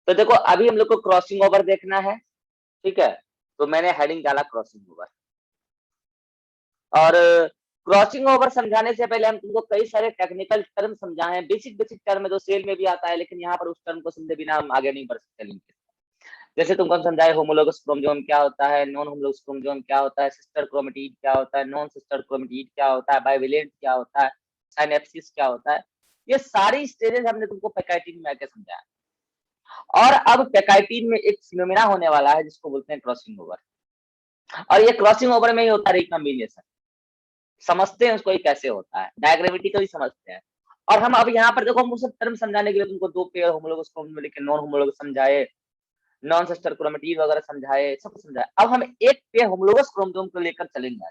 तो देखो अभी हम लोग को क्रॉसिंग ओवर देखना है, ठीक है, तो मैंने हेडिंग डाला क्रॉसिंग ओवर। और क्रॉसिंग ओवर समझाने से पहले हम तुमको कई सारे टेक्निकल टर्म समझाए हैं, बेसिक बेसिक टर्म है जो सेल में भी आता है, लेकिन यहाँ पर उस टर्म को समझे बिना हम आगे नहीं बढ़ सकते लिंक। जैसे तुमको हम समझाए होमोलोगस क्रोमोसोम क्या होता है, नॉन होमोलोगस क्रोमोसोम क्या होता है, सिस्टर क्रोमेटिड क्या होता है, नॉन सिस्टर क्रोमेटिड क्या होता है, बाइवेलेंट क्या होता है, साइनेप्सिस क्या होता है, ये सारी स्टेजेस हमने तुमको पैकाइटिन में आके समझाया। और अब पैकाइटिन में एक फिनोमेना होने वाला है जिसको बोलते हैं क्रॉसिंग ओवर, और ये क्रॉसिंग ओवर में ही होता है रिकॉम्बिनेशन। समझते हैं उसको ये कैसे होता है, डायग्रामेटिकली समझते हैं। और हम अब यहाँ पर देखो हम सब टर्म समझाने के लिए तुमको दो पेयर होमोलोगस क्रोमोसोम लेके नॉन होमोलोगस समझाए, नॉन सिस्टर क्रोमेटिड वगैरह समझाए, सब समझाए। अब हम एक पेयर होमोलोगस क्रोमोसोम को लेकर चलेंगे,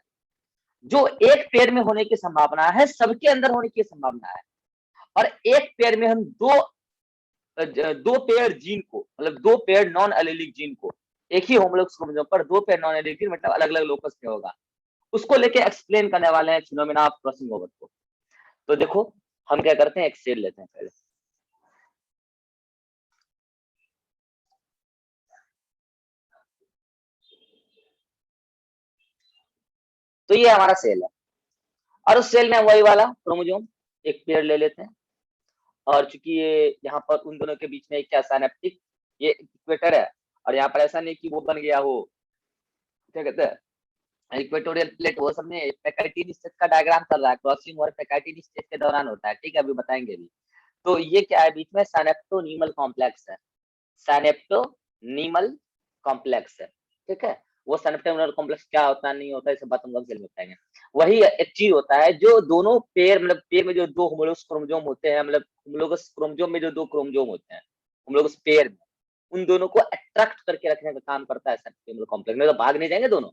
जो एक पेयर में होने की संभावना है, सबके अंदर होने की संभावना है। और एक पेयर में हम दो पेयर जीन को, मतलब दो पेयर नॉन एलेलिक जीन को एक ही होमोलोगस क्रोमोसोम पर दो पेयर नॉन एलेलिक जीन, मतलब अलग अलग लोकस पे होगा, उसको लेके एक्सप्लेन करने वाले हैं फिनोमेना ऑफ क्रॉसिंग ओवर को। तो देखो हम क्या करते हैं, एक सेल लेते हैं पहले। तो ये हमारा सेल है, और उस सेल में वही वाला क्रोमोसोम एक पेयर ले लेते हैं। और चूंकि ये यहाँ पर उन दोनों के बीच में क्या सिनेप्टिक ये इक्वेटर है, और यहाँ पर ऐसा नहीं कि वो बन गया हो, क्या कहते हैं इक्वेटोरियल प्लेट, वो सब में पैकाइटिन स्टेज का डायग्राम चल रहा है, क्रॉसिंग और पैकाइटिन स्टेज के दौरान होता है, ठीक है, अभी बताएंगे भी। तो ये क्या है, बीच में सानेप्टोनीमल कॉम्प्लेक्स है, सानेप्टोनीमल कॉम्प्लेक्स है, ठीक है। वो सानेप्टोनीमल कॉम्प्लेक्स क्या होता है नहीं होता है, सब बात हम लोग जल्द बताएंगे। वही एक चीज होता है जो दोनों पेयर, मतलब पेयर में जो दो होमोलोगस क्रोमोसोम होते हैं, मतलब होमोलोगस क्रोमोसोम में जो दो क्रोमोसोम होते हैं होमोलोगस पेयर में, उन दोनों को अट्रैक्ट करके रखने का काम करता है सानेप्टोनीमल कॉम्प्लेक्स में, तो भाग नहीं जाएंगे दोनों।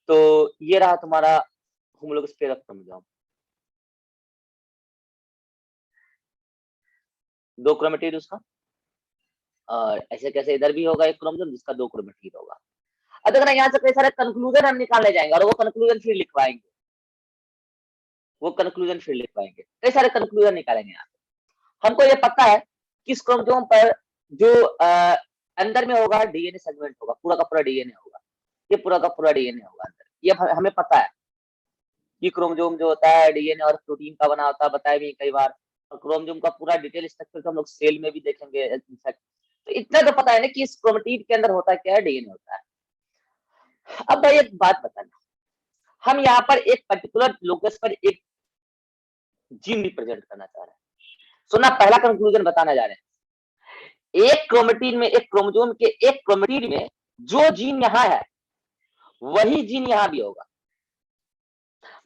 तो ये रहा तुम्हारा होमोलोगस पेयर ऑफ क्रोमोसोम, दो क्रोमेटिड उसका, और ऐसे कैसे इधर भी होगा एक क्रोमोसोम जिसका दो क्रोमेटिड होगा। अब देखना यहाँ से कई सारे कंक्लूजन हम निकालने जाएंगे, और वो कंक्लूजन फिर लिखवाएंगे, कई सारे कंक्लूजन निकालेंगे यहाँ पे। हमको ये पता है कि इस क्रोमोसोम पर जो अंदर में होगा डीएनए सेगमेंट होगा, पूरा का पूरा डीएनए होगा, ये पूरा का पूरा डीएनए होगा अंदर, ये हमें पता है कि क्रोमोसोम जो होता है डीएनए और प्रोटीन का बना होता है, बताया भी कई बार। और क्रोमोसोम का पूरा डिटेल स्ट्रक्चर तो हम लोग सेल में भी देखेंगे इनफैक्ट। तो इतना तो पता है ना कि इस क्रोमेटिड के अंदर होता क्या है, डीएनए होता है। अब भाई एक बात बताना, हम यहाँ पर एक पर्टिकुलर लोकस पर एक जीन रिप्रेजेंट करना चाह रहे हैं। सुना, पहला कंक्लूजन बताना जा रहे हैं, एक क्रोमेटिड में, एक क्रोमोसोम के एक क्रोमेटिड में जो जीन यहाँ है वही जीन यहाँ भी होगा।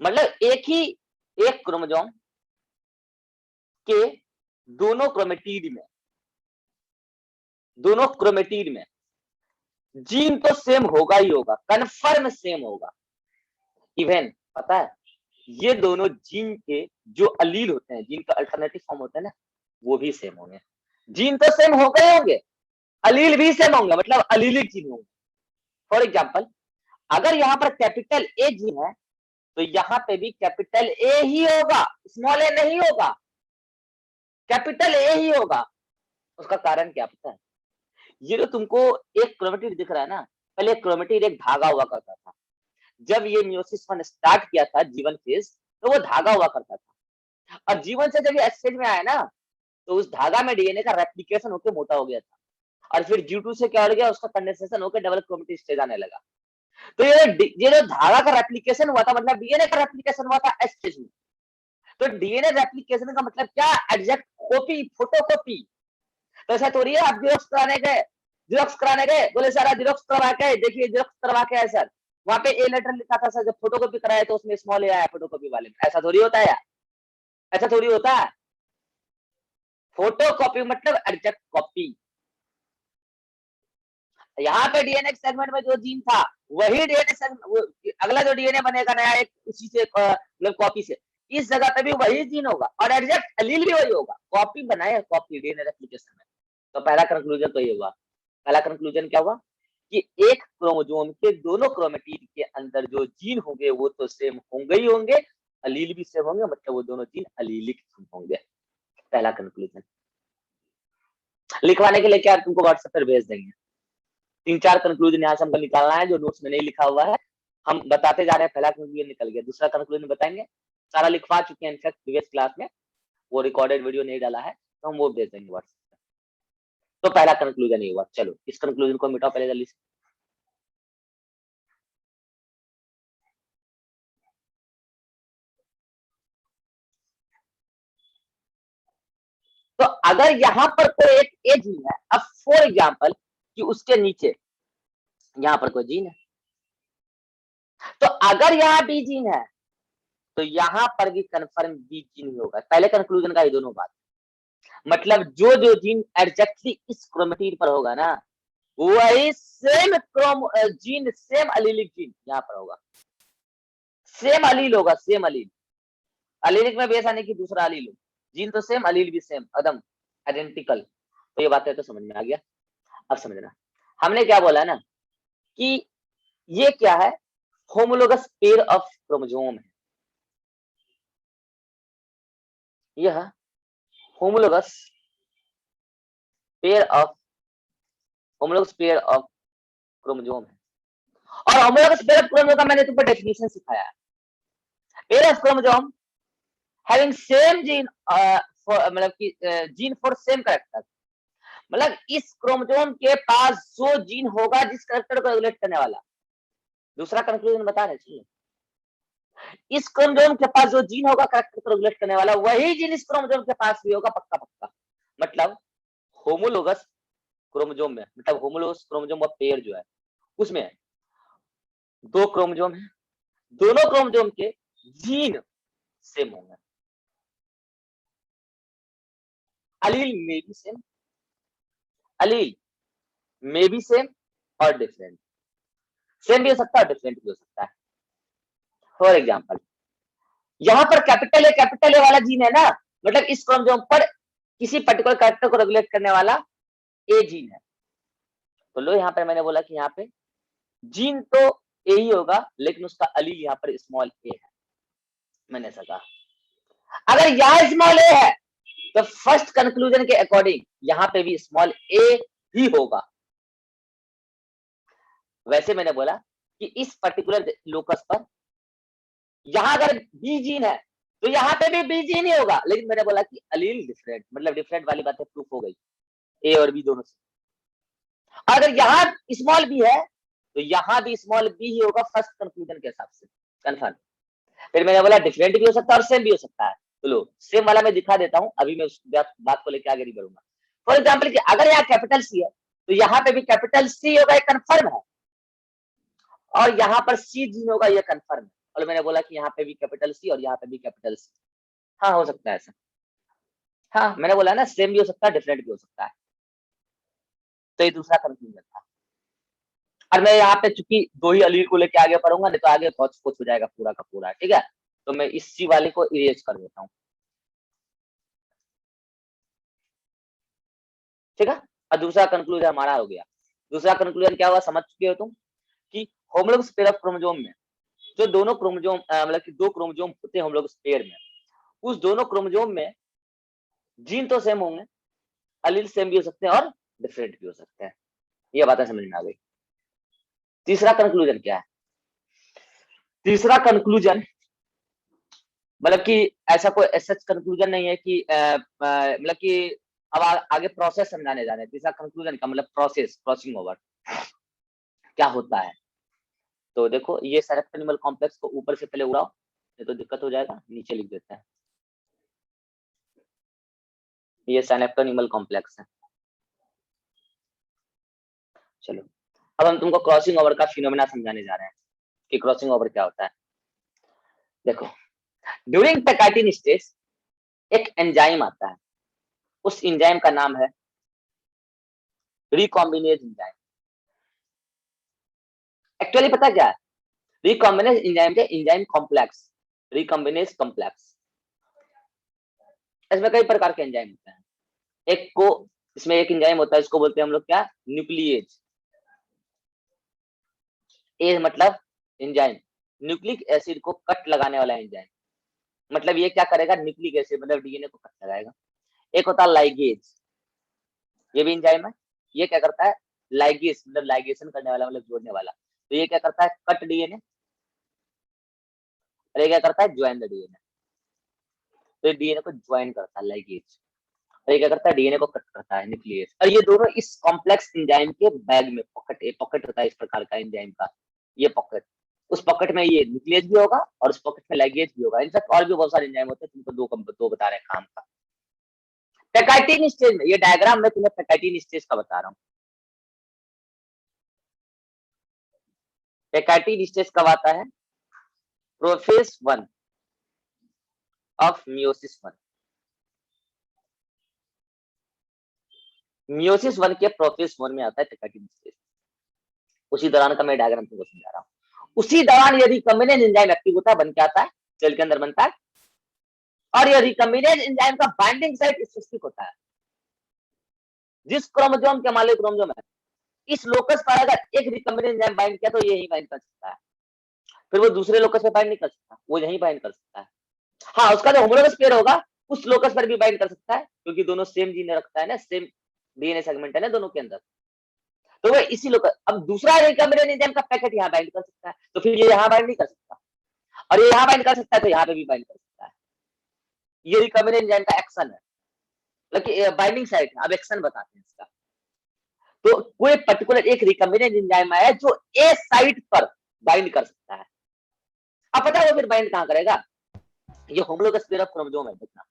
मतलब एक क्रोमोसोम के दोनों क्रोमेटिड में जीन तो सेम होगा ही होगा, कन्फर्म सेम होगा। इवन पता है ये दोनों जीन के जो अलील होते हैं, जीन का अल्टरनेटिव फॉर्म होता है ना, वो भी सेम होंगे। जीन तो सेम हो गए होंगे, अलील भी सेम होंगे, मतलब अलीलिक जीन होंगे। फॉर एग्जाम्पल, अगर यहाँ पर कैपिटल ए जीन है तो यहाँ पे भी कैपिटल ए ही होगा, स्मॉल ए नहीं होगा, कैपिटल ए ही होगा। उसका कारण क्या पता है, ये जो तुमको एक क्रोमेटिड दिख रहा है ना, पहले क्रोमेटिड एक धागा हुआ करता था। जब ये मियोसिस वन स्टार्ट किया था, जीवन फेज, तो वो धागा हुआ करता था। और जीवन से जब ये स्टेज में आया ना, तो उस धागा में डीएनए का रेप्लिकेशन होकर मोटा हो गया था, और फिर G2 से क्या हो गया, उसका कंडेंसेशन होकर डबल क्रोमेटिड स्टेज आने लगा। तो ये जो धागा का रेप्लिकेशन हुआ था, मतलब डीएनए का रेप्लिकेशन हुआ था एस स्टेज में। तो डीएनए रेप्लिकेशन का मतलब क्या, एग्जैक्ट कॉपी, फोटोकॉपी। तो ऐसा थोड़ी है आप जिरोक्स कराने गए, बोले सर जिरोक्स करवा के देखिए, जिरोक्स करवा के है सर, वहां पे ए लेटर लिखा था सर, जब फोटोकॉपी कराया तो उसमें स्मॉल ए आया फोटोकॉपी वाले में। ऐसा थोड़ी होता है यार, ऐसा थोड़ी होता है। फोटोकॉपी मतलब एग्जैक्ट कॉपी। यहाँ पे डीएनए सेगमेंट में जो जीन था वही डीएनए सेगमेंट, अगला जो डीएनए बनेगा नया एक उसी से मतलब कॉपी से, इस जगह पे भी वही जीन होगा, और एग्जैक्ट अलील भी वही होगा। कॉपी बनाए, कॉपी डीएनए रेप्लिकेशन में। तो पहला कंक्लूजन तो ये हुआ। पहला कंक्लूजन क्या हुआ कि एक क्रोमोसोम के दोनों क्रोमेटिड के अंदर जो जीन होंगे वो तो सेम होंगे ही होंगे, अलील भी सेम होंगे, मतलब वो दोनों जीन अलीलिक होंगे। पहला कंक्लूजन। लिखवाने के लिए क्या तुमको व्हाट्सएप पर भेज देंगे। 3-4 कंक्लूजन यहाँ से हमको निकालना है जो नोट्स में नहीं लिखा हुआ है। हम बताते जा रहे हैं, पहला कंक्लूजन निकल गया, दूसरा कंक्लूजन बताएंगे, सारा लिखवा चुके हैं इनफैक्ट प्रीवियस क्लास में, वो रिकॉर्डेड वीडियो नहीं डाला है तो हम वो भेज देंगे व्हाट्सएप पे। तो पहला कंक्लूजन ये हुआ। चलो इस कंक्लूजन को मिटाओ पहले जल्दी से। तो अगर यहाँ पर कोई एक ए जीन है, अब फॉर एग्जाम्पल कि उसके नीचे यहाँ पर कोई जीन है, तो अगर यहाँ बी जीन है तो यहाँ पर भी कन्फर्म बी जीन ही होगा। पहले कंक्लूजन का ये दोनों बात, मतलब जो जो जीन एग्जैक्टली इस क्रोमेटिन पर होगा ना, वही same gene, same allelic gene यहाँ पर होगा, सेम अलील होगा, सेम अलील। अलीलिक में बेस आने की दूसरा अलील हो, जीन तो सेम, अलील भी सेम, एकदम आइडेंटिकल। तो ये बात है तो समझ में आ गया। अब समझना, हमने क्या बोला ना कि ये क्या है, होमोलोगस पेयर ऑफ क्रोमोसोम है। यह होमोलोगस पेयर ऑफ क्रोमोसोम है। और होमोलोगस पेयर ऑफ क्रोमोसोम का मैंने तुमको डेफिनेशन सिखाया है। Pair of chromosome having same gene, मतलब कि जीन फॉर सेम कैरेक्टर, मतलब इस क्रोमोसोम के पास जो जीन होगा जिस कैरेक्टर को रेगुलेट करने वाला। दूसरा कंक्लूजन बता रहे हैं, इस क्रोमोसोम के पास जो जीन होगा कैरेक्टर को रेगुलेट करने वाला, वही जीन इस क्रोमोसोम के पास भी होगा, पक्का पक्का। मतलब होमोलोगस क्रोमोसोम में, मतलब होमोलोगस क्रोमोसोम का पेयर जो है उसमें 2 क्रोमोसोम है, दोनों क्रोमोसोम के जीन सेम होंगे, अलील में भी सेम, अलील में भी सेम और डिफरेंट, सेम भी हो सकता है और डिफरेंट भी हो सकता है। फॉर एग्जाम्पल यहाँ पर कैपिटल ए वाला जीन है ना, मतलब इस क्रोमोसोम पर किसी पर्टिकुलर कैरेक्टर को रेगुलेट करने वाला ए जीन है। तो लो यहाँ पर मैंने बोला कि यहाँ पे जीन तो ए ही होगा, लेकिन उसका अलील यहाँ पर स्मॉल ए है, मैंने ऐसा कहा। अगर यहाँ स्मॉल ए है तो फर्स्ट कंक्लूजन के अकॉर्डिंग यहाँ पे भी स्मॉल ए ही होगा। वैसे मैंने बोला कि इस पर्टिकुलर लोकस पर यहाँ अगर बी जीन है तो यहाँ पे भी बी जीन ही होगा, लेकिन मैंने बोला कि अलील डिफरेंट, मतलब डिफरेंट वाली बातें प्रूफ हो गई ए और बी दोनों से। अगर यहाँ स्मॉल बी है तो यहाँ भी स्मॉल बी ही होगा फर्स्ट कंक्लूजन के हिसाब से, कंफर्म। फिर मैंने बोला डिफरेंट भी हो सकता है और सेम भी हो सकता है। तो लो सेम वाला मैं दिखा देता हूँ, अभी मैं उस बात को लेकर आगे नहीं बढ़ूंगा। फॉर एग्जाम्पल कि अगर यहाँ कैपिटल सी है तो यहाँ पे भी कैपिटल सी होगा, ये कंफर्म है, और यहाँ पर सी जी होगा, ये कंफर्म है। और मैंने बोला कि यहाँ पे भी कैपिटल सी और यहाँ पे भी कैपिटल सी, हाँ हो सकता है ऐसा। हाँ मैंने बोला ना सेम भी हो सकता है, डिफरेंट भी हो सकता है। तो ये दूसरा कंक्लूजन था। और मैं यहाँ पे चूंकि 2 ही अलील को लेके आगे पढ़ूंगा, नहीं तो आगे बहुत कुछ हो जाएगा पूरा का पूरा, ठीक है। तो मैं इस सी वाले को इरेज कर देता हूँ, ठीक है। और दूसरा कंक्लूजन हमारा हो गया। दूसरा कंक्लूजन क्या हुआ समझ चुके हो तुम, कि होमोलोगस पेयर ऑफ क्रोमोसोम में जो दोनों क्रोमोसोम, मतलब कि 2 क्रोमोसोम होते हैं होमोलोगस पेयर में, उस दोनों क्रोमोसोम में जीन तो सेम होंगे, अलील सेम भी हो सकते हैं और डिफरेंट भी हो सकते हैं। ये बातें समझ में आ गई। तीसरा कंक्लूजन क्या है, तीसरा कंक्लूजन मतलब कि ऐसा कोई सच कंक्लूजन नहीं है कि मतलब कि अब आगे प्रोसेस समझाने जा रहे हैं। तीसरा कंक्लूजन का मतलब प्रोसेस, क्रॉसिंग ओवर क्या होता है। तो देखो ये सेलेक्ट एनिमल कॉम्प्लेक्स को ऊपर से पहले उड़ाओ, नहीं तो दिक्कत हो जाएगा, नीचे लिख देते हैं। ये सिनेप्टो एनिमल कॉम्प्लेक्स है। चलो अब हम तुमको क्रॉसिंग ओवर का फिनोमेना समझाने जा रहे हैं कि क्रॉसिंग ओवर क्या होता है। देखो ड्यूरिंग पैकाइटिन स्टेज एक एंजाइम आता है, उस एंजाइम का नाम है रिकॉम्बिनेज एंजाइम। एक्चुअली पता क्या है, रिकॉम्बिनेज एंजाइम के एंजाइम कॉम्प्लेक्स, रिकॉम्बिनेज कॉम्प्लेक्स। इसमें कई प्रकार के एंजाइम होते हैं। एक को इसमें एक एंजाइम होता है, इसको बोलते हैं हम लोग क्या, न्यूक्लिएज। ए मतलब एंजाइम, न्यूक्लिक एसिड को कट लगाने वाला एंजाइम, मतलब ये क्या करेगा, न्यूक्लिक एसिड मतलब डीएनए को कट लगाएगा। एक होता है लाइगेज, ये भी एंजाइम है। ये क्या करता है, लाइगेस मतलब लाइगेशन करने वाला मतलब जोड़ने वाला। तो ये क्या करता है, कट डीएनए, और ये क्या करता है, ज्वाइन द डीएनए। तो डीएनए को ज्वाइन करता है लाइगेज, और ये क्या करता है, डीएनए को कट करता है न्यूक्लियस। और ये दोनों इस कॉम्प्लेक्स एंजाइम के बैग में, पॉकेट होता है इस प्रकार का एंजाइम का, ये पॉकेट, उस पॉकेट में ये न्यूक्लियस भी होगा और उस पॉकेट में लाइगेज भी होगा। इनफैक्ट और भी बहुत सारे एंजाइम होते हैं, तुमको दो बता रहे हैं काम का। पैकाइटिन स्टेज में, ये डायग्राम में तुम्हें पैकाइटिन स्टेज का बता रहा हूँ। पैकाइटिन स्टेज कब आता है, प्रोफेज 1 ऑफ मियोसिस 1। मियोसिस 1 के प्रोफेज 1 में आता है पैकाइटिन स्टेज। उसी दौरान का मैं डायग्राम तुमको समझा रहा हूँ। उसी दौरान ये रिकम्बिनेज एंजाइम एक्टिव होता है, बन के आता है, सेल के अंदर बनता है, और ये रिकम्बिनेज एंजाइम का बाइंडिंग साइट स्पेसिफिक होता है। जिस क्रोमोसोम के मान लो क्रोमोसोम है, इस लोकस पर अगर एक रिकम्बिनेज एंजाइम बाइंड किया तो ये यही बाइंड कर सकता है, फिर वो दूसरे लोकस पे बाइंड नहीं कर सकता, वो यही बाइंड कर सकता है। हाँ, उसका जो होमोलोगस पेयर होगा उस लोकस पर भी बाइंड कर सकता है, क्योंकि दोनों सेम जीन रखता है ना, सेम डीएनए सेगमेंट है ना दोनों के अंदर। तो वो इसी लोकस, अब दूसरा रिकम्बिनेज एंजाइम का पैकेट यहाँ बाइंड कर सकता है, तो फिर ये यहाँ बाइंड नहीं कर सकता, और ये यहाँ बाइंड कर सकता है तो यहाँ पे भी बाइंड कर सकता है। ये रिकम्बिनेज एंजाइम का एक्शन है, मतलब बाइंडिंग साइट है। अब एक्शन बताते हैं इसका। तो कोई पर्टिकुलर एक रिकम्बिनेज एंजाइम है जो ए साइट पर बाइंड कर सकता है। अब पता है वो फिर बाइंड कहां करेगा, ये होमोलोगस पेयर ऑफ क्रोमोसोम है, देखना।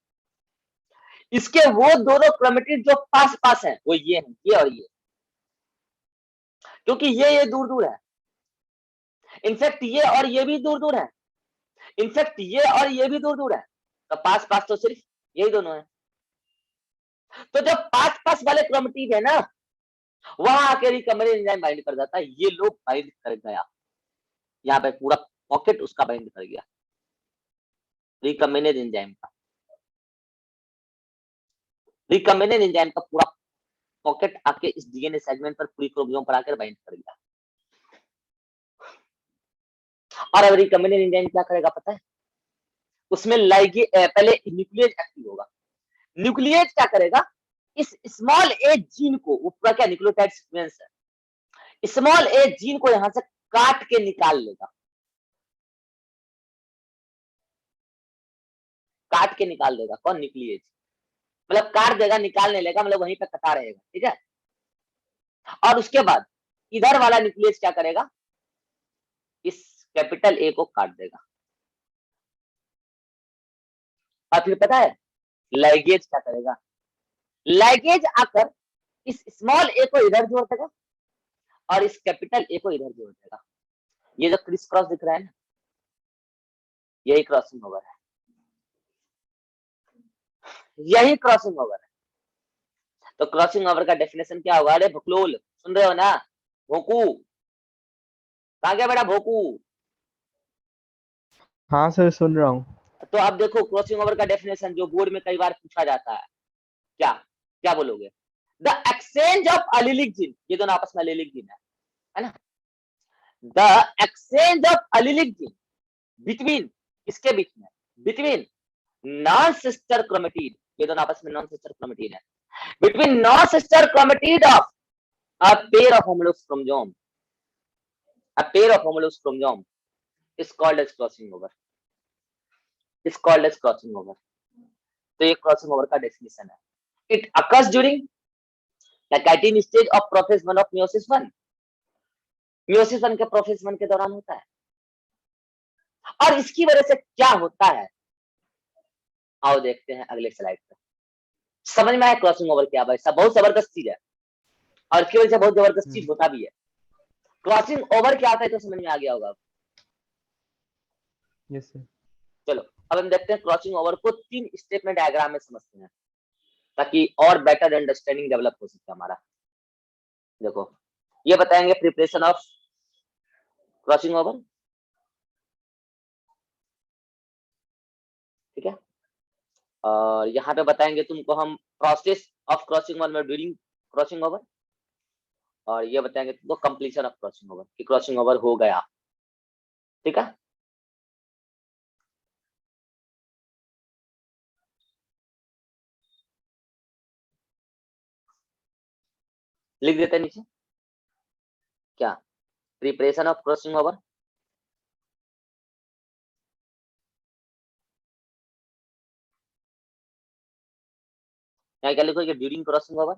इसके वो दोनों क्रोमेटिड जो पास पास हैं वो ये हैं, ये और ये, क्योंकि ये दूर दूर है। इनफैक्ट ये और ये भी दूर दूर है, इनफैक्ट ये और ये भी दूर दूर है, तो पास पास तो सिर्फ यही दोनों है। तो जब पास पास वाले क्रोमेटिड है ना, वहां आके रिकम्बिनेज एंजाइम बाइंड कर जाता है। ये लोग बाइंड कर गया, यहाँ पे पूरा पॉकेट उसका बाइंड कर गया रिकम्बिनेज एंजाइम का। रिकम्बिनेज एंजाइम का पूरा पॉकेट आके इस डीएनए सेगमेंट पर पूरी क्रोमोसोम पर आकर बाइंड कर गया। और अब रिकम्बिनेज एंजाइम क्या करेगा पता है, उसमें पहले न्यूक्लियस एक्टिव होगा। न्यूक्लियस क्या करेगा, इस स्मॉल एज जीन को, वो पूरा क्या न्यूक्लियोटाइड सीक्वेंस है, स्मॉल एज जीन को यहां से काट के निकाल लेगा, काट के निकाल देगा। कौन, न्यूक्लियस, मतलब काट देगा, निकाल नहीं लेगा, मतलब वहीं पे कटा रहेगा, ठीक है। और उसके बाद इधर वाला न्यूक्लियस क्या करेगा, इस कैपिटल ए को काट देगा। और फिर पता है लाइगेज क्या करेगा, लाइगेज आकर इस स्मॉल ए को इधर जोड़ देगा और इस कैपिटल ए को इधर जोड़ देगा। ये जो क्रिस क्रॉस दिख रहा है ना, यही क्रॉसिंग ओवर है, यही क्रॉसिंग ओवर है। तो क्रॉसिंग ओवर का डेफिनेशन क्या होगा, अरे भुकलोल सुन रहे हो ना, भोकू कहा गया बेटा, भोकू। हाँ सर, सुन रहा हूँ। तो अब देखो क्रॉसिंग ओवर का डेफिनेशन जो बोर्ड में कई बार पूछा जाता है, क्या क्या बोलोगे, the exchange of allelic gene, ये दोनों आपस में अलिलिक जीन है ना, the exchange of allelic gene between, इसके बीच में, बिटवीन नॉन सिस्टर क्रोमेटिड, ये दोनों आपस में नॉन सिस्टर क्रोमेटिड है, between non sister chromatid of a pair of homologous chromosome, a pair of homologous chromosome is called as crossing over, is called as crossing over। तो ये crossing over का definition है। It occurs during the pachytene stage of prophase 1 of meiosis 1, meiosis 1 के prophase 1 के दौरान होता है। और इसकी वजह से क्या होता है, आओ देखते हैं अगले स्लाइड पर। समझ में आया क्रॉसिंग ओवर क्या भाई, सब बहुत जबरदस्त चीज है, और इसकी वजह से बहुत जबरदस्त चीज होता भी है। क्रॉसिंग ओवर क्या आता है तो समझ में आ गया होगा। Yes sir. चलो अब हम देखते हैं क्रॉसिंग ओवर को 3 स्टेप में डायग्राम में समझते हैं, ताकि और बेटर अंडरस्टैंडिंग डेवलप हो सके हमारा। देखो ये बताएंगे प्रिपरेशन ऑफ क्रॉसिंग ओवर, ठीक है। और यहाँ पे बताएंगे तुमको हम प्रोसेस ऑफ क्रॉसिंग ओवर में ड्यूरिंग क्रॉसिंग ओवर, और ये बताएंगे तुमको कंप्लीशन ऑफ क्रॉसिंग ओवर कि क्रॉसिंग ओवर हो गया, ठीक है। लिख देते हैं नीचे क्या, प्रिपरेशन ऑफ क्रॉसिंग ओवर। यहाँ क्या लिखोगे, ड्यूरिंग क्रॉसिंग ओवर।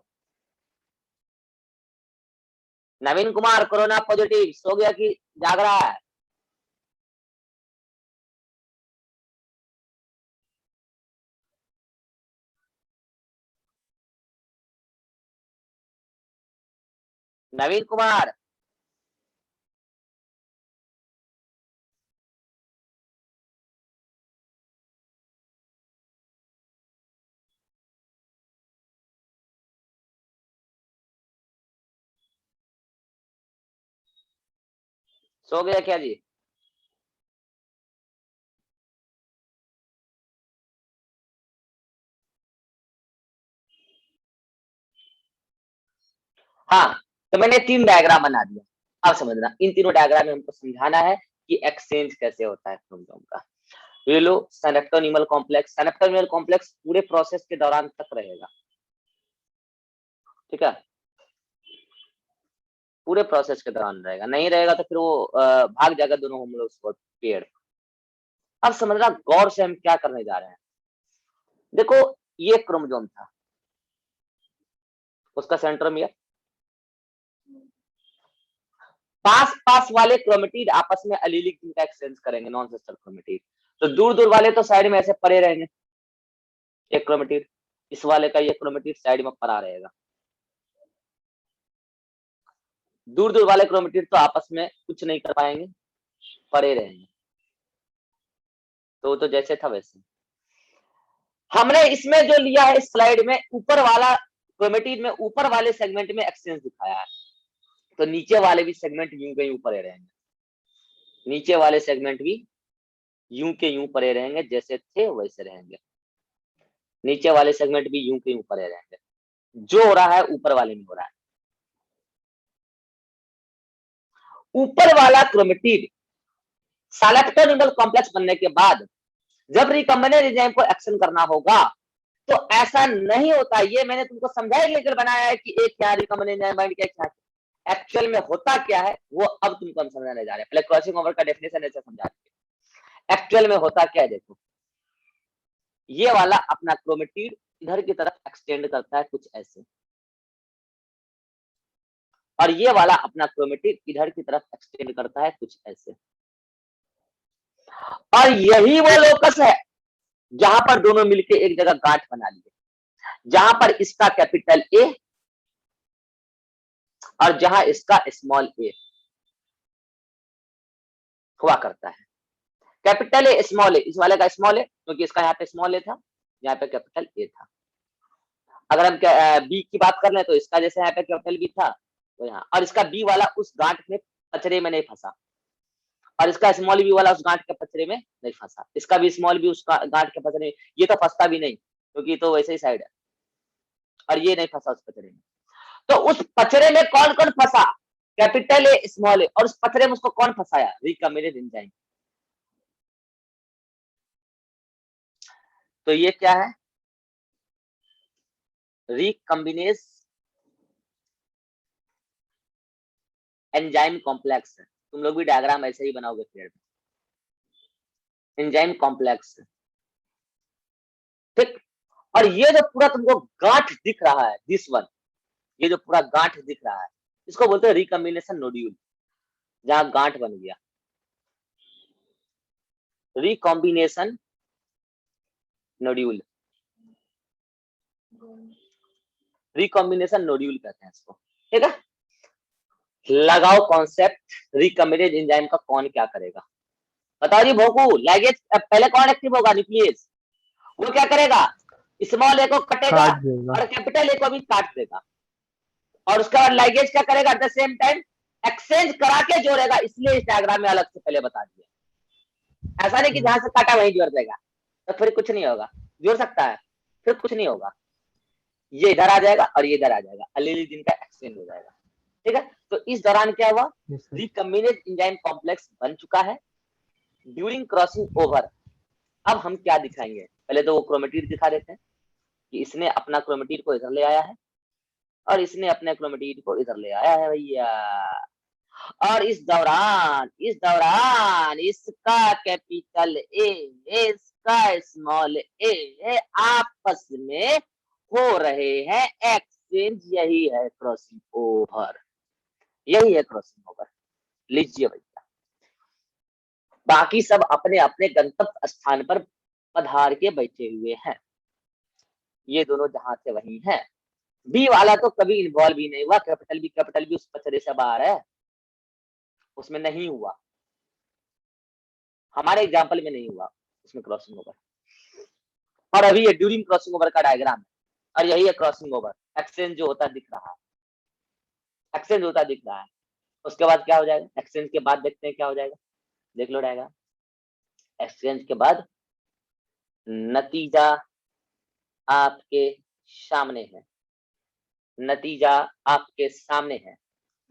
नवीन कुमार कोरोना पॉजिटिव, सो गया कि जाग रहा है? नवीन कुमार, सो गया क्या जी? हाँ, तो मैंने 3 डायग्राम बना दिया। अब समझना, इन तीनों डायग्राम में हमको समझाना है कि एक्सचेंज कैसे होता है क्रोमोसोम का। ये लो, सिनेप्टोनिमल कॉम्प्लेक्स। सिनेप्टोनिमल कॉम्प्लेक्स पूरे प्रोसेस के दौरान तक रहेगा, ठीक है? पूरे प्रोसेस के दौरान रहेगा, नहीं रहेगा तो फिर वो भाग जाएगा दोनों होमोलॉगस पेयर। अब समझना गौर से हम क्या करने जा रहे हैं। देखो, ये क्रोमोसोम था, उसका सेंट्रोमियर। पास पास वाले क्रोमेटिड आपस में एलीलिक जिनका एक्सचेंज करेंगे, नॉन सिस्टर क्रोमेटिड। तो दूर दूर वाले तो साइड में ऐसे पड़े रहेंगे, एक क्रोमेटिड, इस वाले का ये क्रोमेटिड साइड में पड़ा रहेगा। दूर दूर वाले क्रोमेटिड तो आपस में कुछ नहीं कर पाएंगे, पड़े रहेंगे। तो जैसे था वैसे। हमने इसमें जो लिया है इस स्लाइड में, ऊपर वाला क्रोमेटिड में ऊपर वाले सेगमेंट में एक्सचेंज दिखाया है, तो नीचे वाले भी सेगमेंट यूं के यूं पड़े रहेंगे। नीचे वाले सेगमेंट भी यूं के यूं पड़े रहेंगे, जैसे थे वैसे रहेंगे। नीचे वाले सेगमेंट भी यूं के यूं पड़े रहेंगे। जो हो रहा है ऊपर वाले में हो रहा है। ऊपर वाला क्रोमेटिड सिनेप्टोनिमल कॉम्प्लेक्स बनने के बाद जब रिकॉम्बिनेंट एंजाइम को एक्शन करना होगा, तो ऐसा नहीं होता। ये मैंने तुमको समझाया लेकर बनाया है कि एक क्या रिकॉम्बिनेंट एंजाइम बाइंड क्या, एक्चुअल में होता क्या है वो अब तुमको हम समझाने जा रहे हैं। पहले क्रॉसिंग ओवर का डेफिनेशन ऐसे समझा देते, एक्चुअल में होता क्या है। देखो, ये वाला अपना क्रोमेटिड इधर की तरफ एक्सटेंड करता है कुछ ऐसे, और ये वाला अपना क्रोमेटिड इधर की तरफ एक्सटेंड करता है कुछ ऐसे। और यही वो लोकस है जहां पर दोनों मिलके एक जगह गांठ बना लिए, जहां पर इसका कैपिटल ए और जहां इसका स्मॉल ए हुआ करता है। कैपिटल ए स्मॉल ए, इस वाले का स्मॉल ए, क्योंकि इसका यहाँ पे स्मॉल ए था, यहाँ पे कैपिटल ए था। अगर हम बी की बात कर ले तो इसका जैसे यहाँ पे कैपिटल बी था, तो यहाँ, और इसका बी वाला उस गांठ में पचरे में नहीं फंसा, और इसका स्मॉल बी वाला उस गांठ के पचरे में नहीं फंसा। इसका भी स्मॉल बी उस गांठ के पचरे में, ये तो फंसता भी नहीं क्योंकि तो वैसे ही साइड है, और ये नहीं फंसा उस पचरे में। तो उस पचरे में कौन कौन फंसा, कैपिटल ए स्मॉल ए, और उस पचरे में उसको कौन फंसाया, रिकॉम्बिनेंट एंजाइम। तो ये क्या है, रिकॉम्बिनेज एंजाइम कॉम्प्लेक्स है। तुम लोग भी डायग्राम ऐसे ही बनाओगे फिर, एंजाइम कॉम्प्लेक्स, ठीक। और ये जो पूरा तुमको गांठ दिख रहा है, दिस वन, ये जो पूरा गांठ दिख रहा है, इसको बोलते हैं रिकॉम्बिनेशन नोड्यूल, जहां गांठ बन गया। रिकॉम्बिनेशन नोड्यूल, रिकॉम्बिनेशन नोड्यूल कहते हैं इसको, ठीक है। लगाओ कॉन्सेप्ट, रिकॉम्बिनेज एंजाइम का कौन क्या करेगा, बताओ जी भोकू। लाइगेज पहले कौन एक्टिव होगा, न्यूक्लियस, वो क्या करेगा, स्मॉल ए को कटेगा काट देगा। और कैपिटल ए को भी काट देगा, और उसके बाद लाइगेज क्या करेगा, at the same time exchange करा के जोड़ेगा। इसलिए इस डायग्राम में अलग से पहले बता दिया, ऐसा नहीं कि जहां से काटा वहीं जोड़ देगा, तो फिर कुछ नहीं होगा। जोड़ सकता है, फिर कुछ नहीं होगा, ये इधर आ जाएगा और ये इधर आ जाएगा, अलीली जिनका एक्सचेंज हो जाएगा, ठीक है। तो इस दौरान क्या हुआ, रिकॉम्बिनेज एंजाइम कॉम्प्लेक्स बन चुका है ड्यूरिंग क्रॉसिंग ओवर। अब हम क्या दिखाएंगे, पहले तो वो क्रोमेटिड दिखा देते हैं कि इसने अपना क्रोमेटिड को इधर ले आया है, और इसने अपने क्रोमेटिड को इधर ले आया है भैया। और इस दौरान इसका कैपिटल ए, इसका स्मॉल ए आपस में हो रहे हैं एक्सचेंज। यही है क्रॉसिंग ओवर, यही है क्रॉसिंग ओवर। लीजिए भैया, बाकी सब अपने अपने गंतव्य स्थान पर पधार के बैठे हुए हैं। ये दोनों जहां से वहीं हैं। बी वाला तो कभी इन्वॉल्व ही नहीं हुआ। कैपिटल बी उस पचड़े से बाहर है, उसमें नहीं हुआ। हमारे एग्जाम्पल में नहीं हुआ उसमें क्रॉसिंग ओवर। और अभी ये ड्यूरिंग क्रॉसिंग ओवर का डायग्राम है, और यही है क्रॉसिंग ओवर। एक्सचेंज जो होता दिख रहा है, एक्सचेंज होता दिख रहा है। उसके बाद क्या हो जाएगा? एक्सचेंज के बाद देखते हैं क्या हो जाएगा, देख लो डायग्राम। एक्सचेंज के बाद नतीजा आपके सामने है, नतीजा आपके सामने है।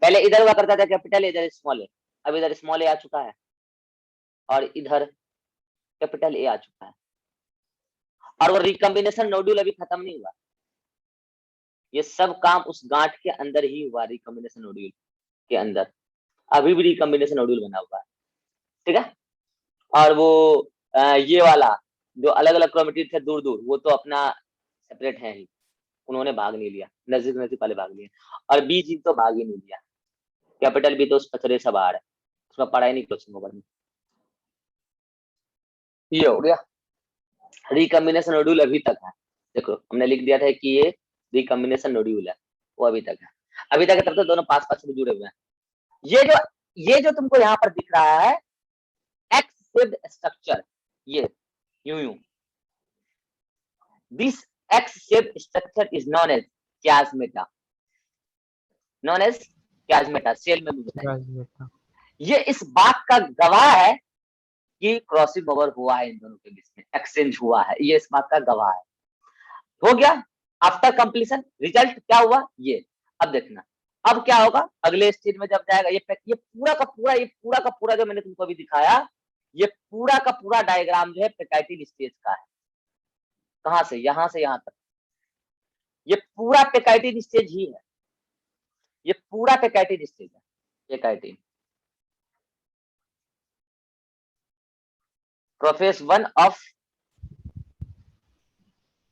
पहले इधर हुआ करता था कैपिटल ए, इधर स्मॉल ए। अब इधर स्मॉल ए आ चुका है और इधर कैपिटल ए आ चुका है। और वो रिकॉम्बिनेशन नोड्यूल अभी खत्म नहीं हुआ। ये सब काम उस गांठ के अंदर ही हुआ, रिकॉम्बिनेशन नोड्यूल के अंदर। अभी भी रिकॉम्बिनेशन नोड्यूल बना हुआ है, ठीक है। और वो ये वाला जो अलग अलग क्रोमेटिड थे दूर दूर, वो तो अपना सेपरेट है ही, उन्होंने भाग नहीं लिया। नजदीक नजदीक वाले भाग लिए, और बी जी तो भाग ही नहीं लिया। कैपिटल बी तो उस पचड़े से बाहर है, उसमें पढ़ा ही नहीं क्रॉसिंग ओवर में। ये हो गया। रिकॉम्बिनेशन नोड्यूल अभी तक है, देखो हमने लिख दिया था कि ये रिकॉम्बिनेशन नोड्यूल है, वो अभी तक है। अभी तक तब तो दोनों पास पास में जुड़े हुए हैं। ये जो तुमको यहाँ पर दिख रहा है एक्स शेप्ड स्ट्रक्चर, ये यूं this X shaped structure is known as chiasmata, known as chiasmata। Cell में भी बताया। ये इस बात का गवाह है कि क्रॉसिंग ओवर हुआ है, इन दोनों के बीच में एक्सचेंज हुआ है, ये इस बात का गवाह है। हो गया। आफ्टर कंप्लीशन रिजल्ट क्या हुआ ये अब देखना। अब क्या होगा अगले स्टेज में जब जाएगा, ये पूरा का पूरा जो मैंने तुमको अभी दिखाया, ये पूरा का पूरा डायग्राम जो है पेकाइटिन स्टेज का है। कहां से यहां तक ये पूरा पेकाइटिन स्टेज ही है, ये पूरा पेकाइटिन स्टेज है। पेकाइटिन प्रोफेस 1 ऑफ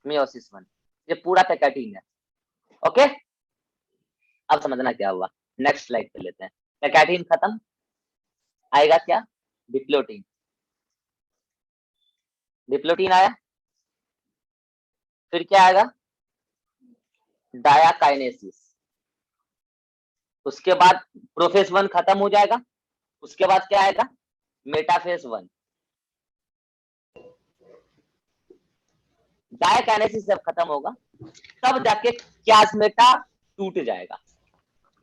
मियोसिस 1, ये पूरा पेकाइटिन है। ओके, अब समझना क्या हुआ। नेक्स्ट स्लाइड पे लेते हैं। पेकाइटिन खत्म, आएगा क्या? डिप्लोटीन। डिप्लोटीन आया, फिर क्या आएगा? डायाकाइनेसिस। उसके बाद प्रोफेस 1 खत्म हो जाएगा, उसके बाद क्या आएगा? मेटाफेस 1। डायाकाइनेसिस जब खत्म होगा तब जाके chiasmata टूट जाएगा।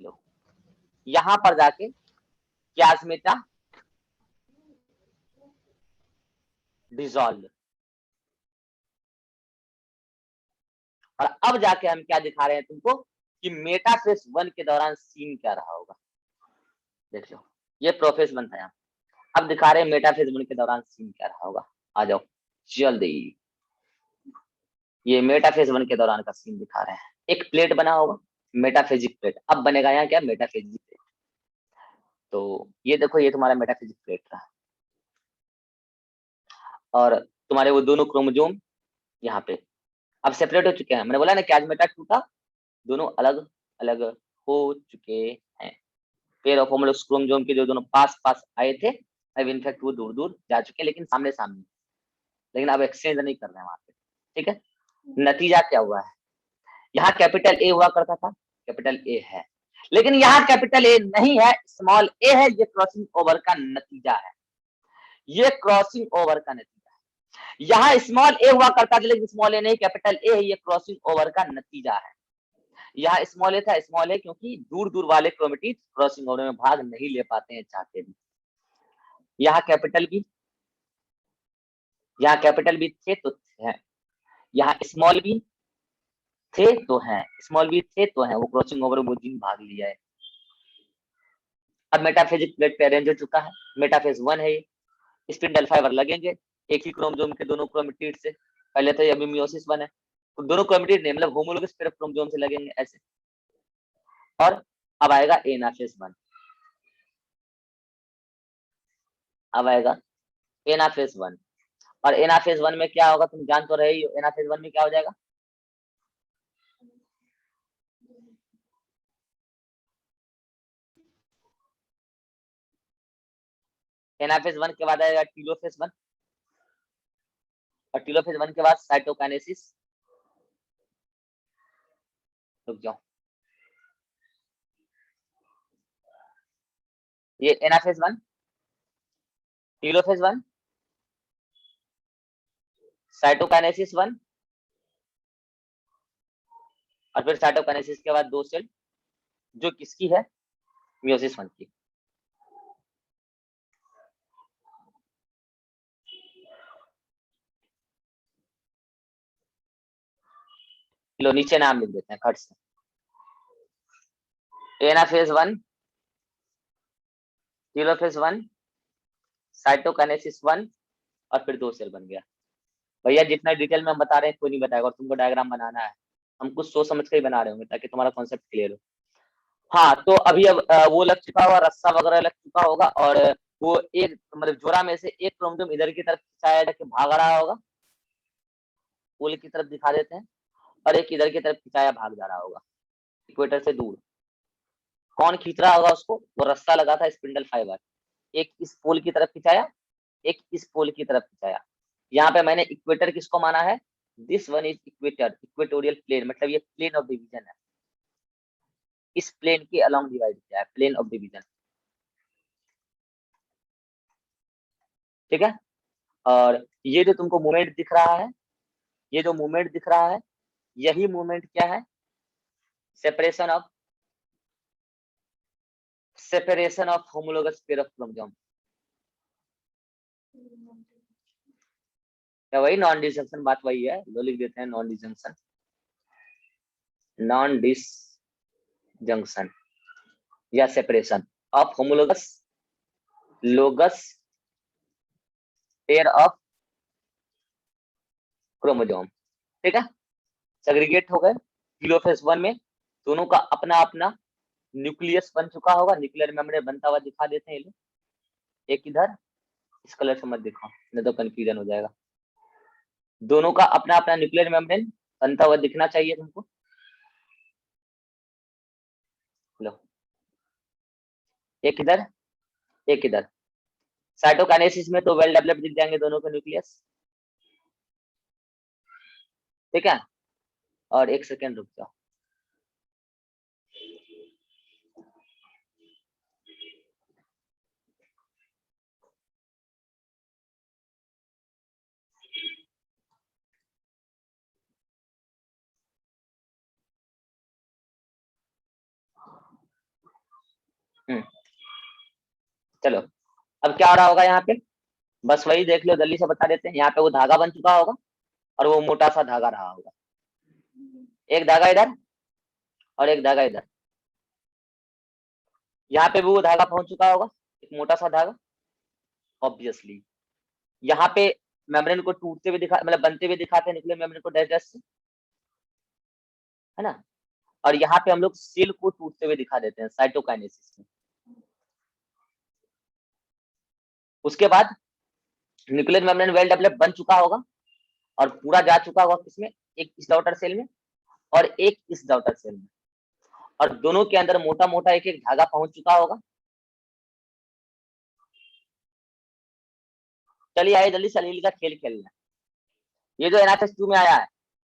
लो यहां पर जाके chiasmata डिसॉल्व। और अब जाके हम क्या दिखा रहे हैं तुमको कि मेटाफेस 1 के दौरान सीन क्या रहा होगा। देख लो, ये प्रोफेस 1 था यहाँ, अब दिखा रहे हैं मेटाफेस 1 के दौरान सीन क्या रहा होगा। आ जाओ जल्दी, ये मेटाफेज 1 के दौरान का सीन दिखा रहे हैं। एक प्लेट बना होगा, मेटाफेजिक प्लेट। अब बनेगा यहाँ क्या? Metaphasic plate. तो ये देखो, ये तुम्हारा मेटाफेजिक प्लेट रहा, और तुम्हारे वो दोनों क्रोमोजोम यहाँ पे अब सेपरेट हो चुके हैं। मैंने बोला ना chiasmata टूटा, दोनों अलग अलग हो चुके हैं। पेयर ऑफ होमोलॉगस क्रोमोसोम के जो दोनों पास पास आए थे, अब इनफैक्ट वो दूर दूर जा चुके हैं, लेकिन सामने सामने, लेकिन अब एक्सचेंज नहीं कर रहे हैं वहां पे। ठीक है, नतीजा क्या हुआ है? यहाँ कैपिटल ए हुआ करता था, कैपिटल ए है, लेकिन यहाँ कैपिटल ए नहीं है, स्मॉल ए है। ये क्रॉसिंग ओवर का नतीजा है, ये क्रॉसिंग ओवर का नतीजा है। यहाँ स्मॉल ए हुआ करता था, लेकिन स्मॉल ए नहीं, कैपिटल ए है। ये क्रॉसिंग ओवर का नतीजा है। यहाँ स्मॉल ए था, स्मॉल ए क्योंकि दूर दूर वाले क्रोमेटिड क्रॉसिंग ओवर में भाग नहीं ले पाते हैं चाहते भी। यहाँ कैपिटल बी, यहाँ कैपिटल बी थे तो है, यहाँ स्मॉल बी थे तो हैं, स्मॉल बी थे तो हैं, वो क्रॉसिंग ओवर वो दिन भाग लिया है। अब मेटाफेजिक प्लेट पे अरेंज हो चुका है, मेटाफेज 1 है ये। स्पिंडल फाइबर लगेंगे एक ही क्रोमोसोम के दोनों क्रोमेटिड से। पहले तो अभी मियोसिस 1 है, तो दोनों क्रोमेटिड नहीं, मतलब होमोलोगस पेयर ऑफ क्रोमोसोम से लगेंगे ऐसे। और अब आएगा एनाफेज 1, अब आएगा एनाफेज 1। और एनाफेज 1 में क्या होगा तुम जान तो रहे ही हो, एनाफेज 1 में क्या हो जाएगा, एनाफेज 1 के बाद आएगा टीलोफेज 1, और टीलोफेज 1 के बाद साइटोकाइनेसिस। रुक जाओ, ये एनाफेज 1, टीलोफेज 1, साइटोकाइनेसिस 1, और फिर साइटोकाइनेसिस के बाद 2 सेल जो किसकी है, मियोसिस 1 की। लो नीचे नाम लिख देते हैं खट से, एनाफेज 1, टीलोफेज 1, साइटोकाइनेसिस 1, और फिर 2 सेल बन गया। भैया जितना डिटेल में हम बता रहे हैं कोई नहीं बताएगा, और तुमको डायग्राम बनाना है, हम कुछ सोच समझ के ही बना रहे होंगे ताकि तुम्हारा कॉन्सेप्ट क्लियर हो। हाँ तो अभी अब वो लग चुका होगा, रस्सा वगैरह लग चुका होगा, और वो एक मतलब जोड़ा में से एक क्रोमोसोम इधर की तरफ खिंचाया जाके भाग रहा होगा, पोल की तरफ दिखा देते हैं, और एक इधर की तरफ खिंचाया भाग जा रहा होगा इक्वेटर से दूर। कौन खींच रहा होगा उसको, वो रस्सा लगा था स्पिंडल फाइबर, एक इस पोल की तरफ खिंचाया, एक इस पोल की तरफ खिंचाया। यहाँ पे मैंने इक्वेटर किसको माना है, this one is equator, equatorial plane, मतलब ये प्लेन ऑफ डिवीजन है, इस प्लेन के अलोंग डिवाइड किया है, प्लेन ऑफ डिवीजन, ठीक है। और ये जो तुमको मूवमेंट दिख रहा है, ये जो मूवमेंट दिख रहा है, यही मूवमेंट क्या है, separation of homologous pair of chromosome, क्या वही नॉन डिसजंक्शन बात वही है, लो लिख देते हैं नॉन डिसजंक्शन, नॉन डिसजंक्शन या separation of homologous लोगस pair of chromosome, ठीक है। सेग्रीगेट हो गए, टीलोफेज 1 में दोनों का अपना अपना न्यूक्लियस बन चुका होगा, न्यूक्लियर मेम्ब्रेन बनता हुआ दिखा देते हैं, एक इधर, इस कलर से मत दिखाओ नहीं तो कंफ्यूजन हो जाएगा, दोनों का अपना अपना न्यूक्लियर मेम्ब्रेन बनता हुआ दिखना चाहिए तुमको। लो एक इधर, एक इधर, साइटोकाइनेसिस में तो वेल डेवलप्ड दिख जाएंगे दोनों के न्यूक्लियस, ठीक है। और एक सेकेंड रुक जाओ, चलो अब क्या हो रहा होगा यहाँ पे, बस वही देख लो, जल्दी से बता देते हैं। यहाँ पे वो धागा बन चुका होगा, और वो मोटा सा धागा रहा होगा, एक धागा इधर और एक धागा इधर, यहाँ पे भी वो धागा पहुंच चुका होगा, एक मोटा सा धागा, ऑब्वियसली यहाँ पे मेम्ब्रेन को टूटते हुए दिखा, मतलब बनते हुए दिखाते हैं न्यूक्लियर मेम्ब्रेन को डैश डैश से, है ना। और यहाँ पे हम लोग सेल को टूटते हुए दिखा देते हैं साइटोकाइनेसिस में। उसके बाद न्यूक्लियर मेम्ब्रेन वेल डेवलप बन चुका होगा, और पूरा जा चुका होगा किसमें, एक इस डॉटर सेल में और एक इस डॉटर सेल में, और दोनों के अंदर मोटा मोटा एक एक धागा पहुंच चुका होगा। चलिए आइए जल्दी सलील का खेल खेलना है। ये जो एनाफेज 2 में आया है,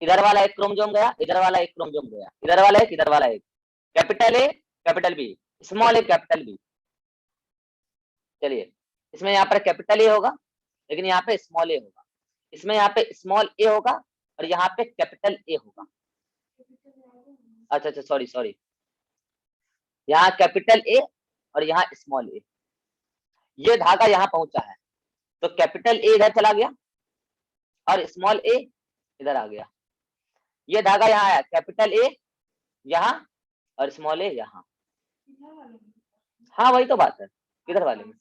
इधर वाला एक क्रोमोसोम गया, इधर वाला एक क्रोमोसोम गया, इधर वाला एक, इधर वाला एक, capital A capital B, small A capital B. चलिए इसमें यहाँ पर कैपिटल ए होगा, लेकिन यहाँ पे स्मॉल ए होगा, इसमें यहाँ पे स्मॉल ए होगा, और यहाँ पे कैपिटल ए होगा। अच्छा अच्छा सॉरी सॉरी, यहाँ कैपिटल ए और यहाँ स्मॉल ए, ये धागा यहाँ पहुंचा है, तो कैपिटल ए इधर चला गया और स्मॉल ए इधर आ गया, ये धागा यहाँ आया, कैपिटल ए यहाँ और स्मॉल ए यहाँ। हाँ वही तो बात है, किधर वाले में,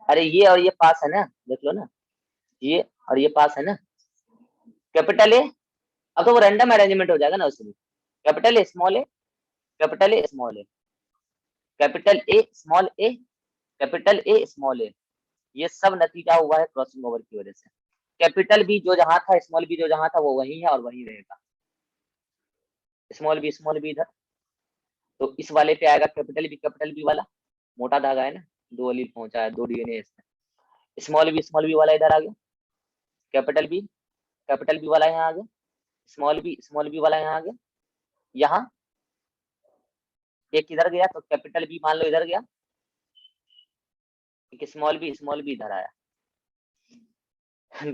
अरे ये और ये पास है ना, देख लो ना, ये और ये पास है ना, कैपिटल ए, अब तो वो रैंडम अरेंजमेंट हो जाएगा ना उसमें, capital A small A capital A small A, capital A small A, capital A small A, ये सब नतीजा हुआ है क्रॉसिंग ओवर की वजह से। कैपिटल बी जो जहां था, स्मॉल बी जो जहां था, वो वही है और वही रहेगा। स्मॉल बी इधर, तो इस वाले पे आएगा कैपिटल बी वाला, मोटा धागा है ना, 2 अलील पहुंचा है, 2 डीएनए इसमें। स्मॉल बी वाला इधर आ गया, कैपिटल बी वाला यहाँ आ गया, स्मॉल बी वाला यहाँ आ गया, यहाँ एक इधर गया तो कैपिटल बी मान लो इधर गया, स्मॉल बी इधर आया।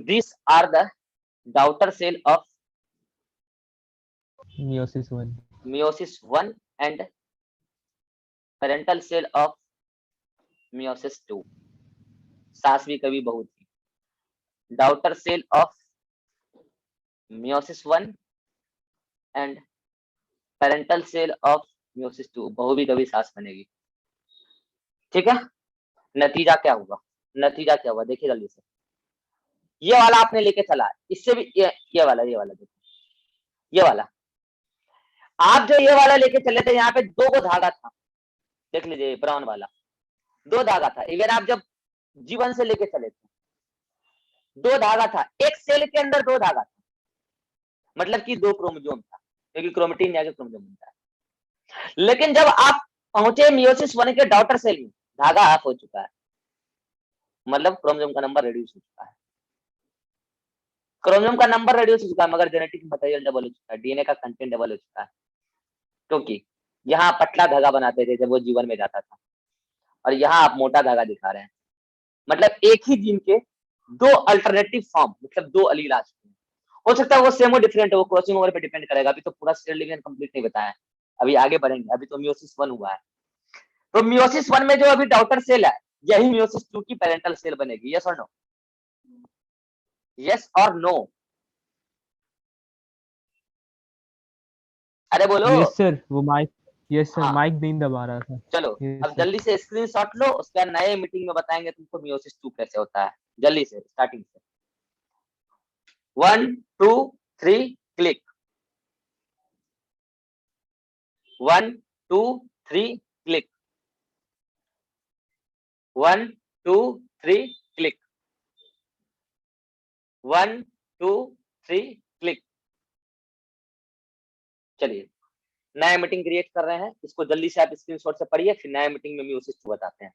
These are the daughter cell of meiosis 1 and parental cell of meiosis 2। सास भी कभी बहू थी। daughter cell of meiosis 1 and parental cell of meiosis 2, बहू भी कभी सास बनेगी। ठीक है, नतीजा क्या हुआ, देखिए जल्दी से। ये वाला आपने लेके चला है, इससे भी ये वाला देखो, ये वाला आप जो ये वाला लेके चले थे, यहाँ पे 2 को धागा था, देख लीजिए ब्राउन वाला 2 धागा था। इधर आप जब जीवन से लेके चले थे 2 धागा था, एक सेल के अंदर 2 धागा था, मतलब कि 2 क्रोमोसोम था, क्योंकि क्रोमेटिन या क्रोमोसोम बनता है। लेकिन जब आप पहुंचे मियोसिस 1 के डॉटर सेल में, धागा ऑफ हो चुका है, मतलब क्रोमोसोम का नंबर रिड्यूस हो चुका है। क्रोमोसोम का नंबर रिड्यूस हो चुका है, मगर जेनेटिक मटेरियल डबल हो चुका है, डीएनए का कंटेंट डबल हो चुका है। क्योंकि यहाँ पतला धागा बनाते थे जब वो जीवन में जाता था, और यहाँ आप मोटा धागा दिखा रहे हैं, मतलब एक ही जीन के 2 अल्टरनेटिव फॉर्म, मतलब 2 अलील आ चुके हैं। हो सकता है वो सेम हो डिफरेंट हो, वो क्रॉसिंग ओवर पे डिपेंड करेगा। अभी तो पूरा सेल डिवीजन कंप्लीट नहीं बताया, अभी आगे बढ़ेंगे, अभी तो मियोसिस 1 हुआ है। तो मियोसिस 1 में जो अभी डॉटर सेल है, यही मियोसिस 2 की पेरेंटल सेल बनेगी। यस और नो, यस और नो, अरे बोलो। यस सर, वो माइक, यस सर, हाँ माइक नहीं दबा रहा था। चलो, यस अब सर। जल्दी से स्क्रीनशॉट लो, उसके बाद नए मीटिंग में बताएंगे तुमको मियोसिस 2 कैसे होता है। जल्दी से स्टार्टिंग से 1 2 3 क्लिक, 1 2 3 क्लिक, 1 2 3 क्लिक, 1 2 3 क्लिक। चलिए नया मीटिंग क्रिएट कर रहे हैं, इसको जल्दी से आप स्क्रीनशॉट से पढ़िए, फिर नया मीटिंग में मियोसिस 2 बताते हैं।